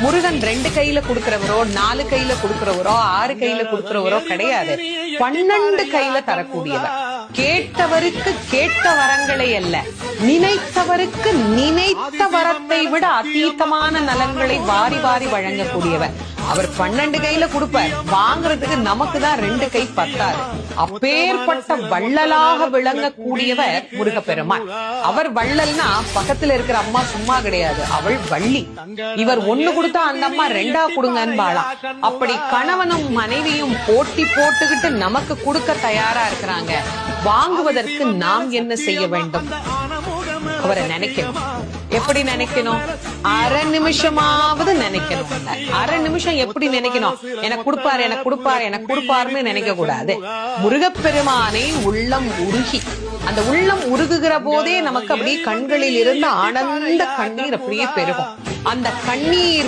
முருகன் 2 கையில கொடுக்கிறவரோ 4 கையில கொடுக்கிறவரோ 6 கையில கொடுக்கிறவரோ கிடையாது. 12 கையில தரக்கூடியவர். கேட்டவருக்கு கேட்ட வரங்களை அல்ல, நினைத்தவருக்கு நினைத்த வரத்தை விட அதீதமான நலன்களை வாரி வாரி வழங்கக்கூடியவர். அவர் 12 கையில கொடுப்பார், வாங்குறதுக்கு நமக்கு தான் 2 கை பத்தாது. அப்பேற்பட்ட வள்ளலாக விளங்கக்கூடியவர் முருகப்பெருமான். அவர் வள்ளல்னா பக்கத்துல இருக்கிற அம்மா சும்மா கிடையாது, அவள் வள்ளி. இவர் 1 கொடுத்தா அந்த அம்மா 2 கொடுங்கன்னு வாழாம். அப்படி கணவனும் மனைவியும் போட்டி போட்டுக்கிட்டு நமக்கு கொடுக்க தயாரா இருக்கிறாங்க. வாங்குவதற்கு நாம் என்ன செய்ய வேண்டும்? அவரை நினைக்கணும். எப்படி நினைக்கணும்? அரை நிமிஷமாவது நினைக்கணும். அரை நிமிஷம் எப்படி நினைக்கணும்? எனக்கு கொடுப்பாரு, எனக்கு கொடுப்பாரு, எனக்கு கொடுப்பாருன்னு நினைக்க கூடாது. முருகப்பெருமானை உள்ளம் உருகி, அந்த உள்ளம் உருகுகிற போதே நமக்கு அப்படியே கண்களில் இருந்து ஆனந்த கண்ணீர் அப்படியே பெருகும். அந்த கண்ணீர்